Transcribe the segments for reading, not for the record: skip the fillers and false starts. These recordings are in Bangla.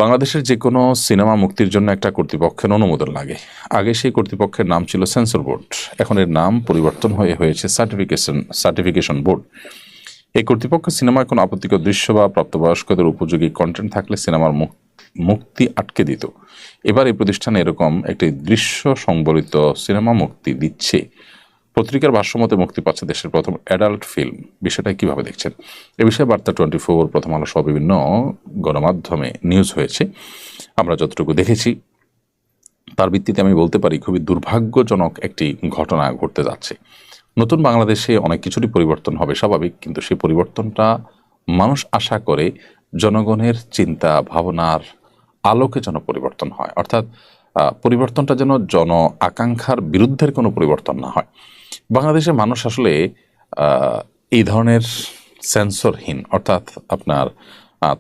বাংলাদেশের যে কোনো সিনেমা মুক্তির জন্য একটা কর্তৃপক্ষের অনুমোদন লাগে। আগে সেই কর্তৃপক্ষের নাম ছিল সেন্সর বোর্ড, এখন এর নাম পরিবর্তন হয়েছে সার্টিফিকেশন বোর্ড। এই কর্তৃপক্ষ সিনেমায় কোনো আপত্তিকর দৃশ্য বা প্রাপ্তবয়স্কদের উপযোগী কন্টেন্ট থাকলে সিনেমার মুক্তি আটকে দিত। এবার এই প্রতিষ্ঠানে এরকম একটি দৃশ্য সংবলিত সিনেমা মুক্তি দিচ্ছে। পত্রিকার ভাষ্যমতে মুক্তি পাচ্ছে দেশের প্রথম অ্যাডাল্ট ফিল্ম। বিষয়টা কিভাবে দেখছেন? এ বিষয়ে বার্তা 24, প্রথম আলো সহ বিভিন্ন গণমাধ্যমে নিউজ হয়েছে। আমরা যতটুকু দেখেছি তার ভিত্তিতে আমি বলতে পারি খুবই দুর্ভাগ্যজনক একটি ঘটনা ঘটতে যাচ্ছে। নতুন বাংলাদেশে অনেক কিছুরই পরিবর্তন হবে স্বাভাবিক, কিন্তু সেই পরিবর্তনটা মানুষ আশা করে জনগণের চিন্তা ভাবনার আলোকে যেন পরিবর্তন হয়, অর্থাৎ পরিবর্তনটা যেন জন আকাঙ্ক্ষার বিরুদ্ধের কোনো পরিবর্তন না হয়। বাংলাদেশের মানুষ আসলে এই ধরনের সেন্সরহীন, অর্থাৎ আপনার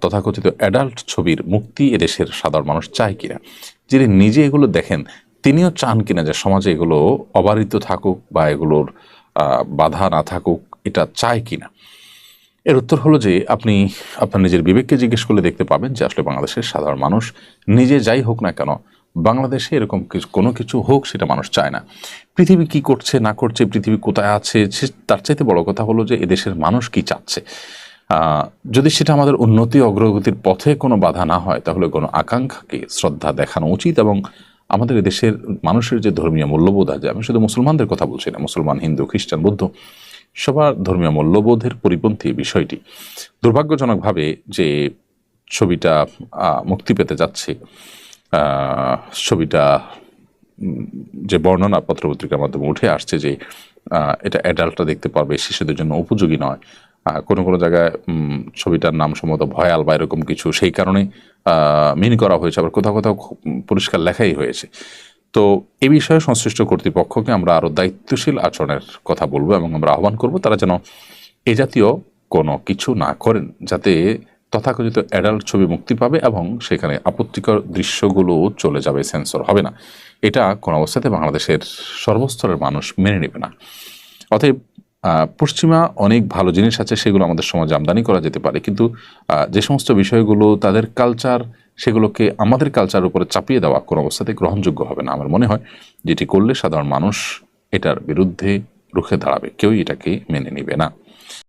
তথাকথিত অ্যাডাল্ট ছবির মুক্তি এদেশের সাধারণ মানুষ চায় কিনা, যিনি নিজে এগুলো দেখেন তিনিও চান কিনা যে সমাজে এগুলো অবারিত থাকুক বা এগুলোর বাধা না থাকুক, এটা চায় কিনা। এর উত্তর হলো যে আপনি আপনার নিজের বিবেককে জিজ্ঞেস করলে দেখতে পাবেন যে আসলে বাংলাদেশের সাধারণ মানুষ নিজে যাই হোক না কেন, বাংলাদেশে এরকম কোনো কিছু হোক সেটা মানুষ চায় না। পৃথিবী কি করছে না করছে, পৃথিবী কোথায় আছে, তার চাইতে বড় কথা হলো যে এদেশের মানুষ কি চাচ্ছে। যদি সেটা আমাদের উন্নতি অগ্রগতির পথে কোনো বাধা না হয়, তাহলে কোনো আকাঙ্ক্ষাকে শ্রদ্ধা দেখানো উচিত। এবং আমাদের দেশের মানুষের যে ধর্মীয় মূল্যবোধ আছে, আমি শুধু মুসলমানদের কথা বলছি না, মুসলমান, হিন্দু, খ্রিস্টান, বৌদ্ধ, সবার ধর্মীয় মূল্যবোধের পরিপন্থী বিষয়টি। দুর্ভাগ্যজনকভাবে যে ছবিটা মুক্তি পেতে যাচ্ছে, ছবিটা যে বর্ণনা পত্রপত্রিকার মাধ্যমে উঠে আসছে যে এটা অ্যাডাল্টরা দেখতে পারবে, শিশুদের জন্য উপযোগী নয়। কোনো কোনো জায়গায় ছবিটার নাম সম্ভবত ভয়াল বা এরকম কিছু, সেই কারণে মিন করা হয়েছে, আবার কোথাও কোথাও পরিষ্কার লেখাই হয়েছে। তো এই বিষয়ে সংশ্লিষ্ট কর্তৃপক্ষকে আমরা আরও দায়িত্বশীল আচরণের কথা বলবো এবং আমরা আহ্বান করব তারা যেন এ জাতীয় কোনো কিছু না করেন, যাতে তথাকথিত অ্যাডাল্ট ছবি মুক্তি পাবে এবং সেখানে আপত্তিকর দৃশ্যগুলো চলে যাবে, সেন্সর হবে না। এটা কোনো অবস্থাতে বাংলাদেশের সর্বস্তরের মানুষ মেনে নেবে না। অতএব পশ্চিমা অনেক ভালো জিনিস আছে, সেগুলো আমাদের সমাজে আমদানি করা যেতে পারে, কিন্তু যে সমস্ত বিষয়গুলো তাদের কালচার, সেগুলোকে আমাদের কালচারের উপরে চাপিয়ে দেওয়া কোনো অবস্থাতে গ্রহণযোগ্য হবে না। আমার মনে হয় যেটি করলে সাধারণ মানুষ এটার বিরুদ্ধে রুখে দাঁড়াবে, কেউই এটাকে মেনে নেবে না।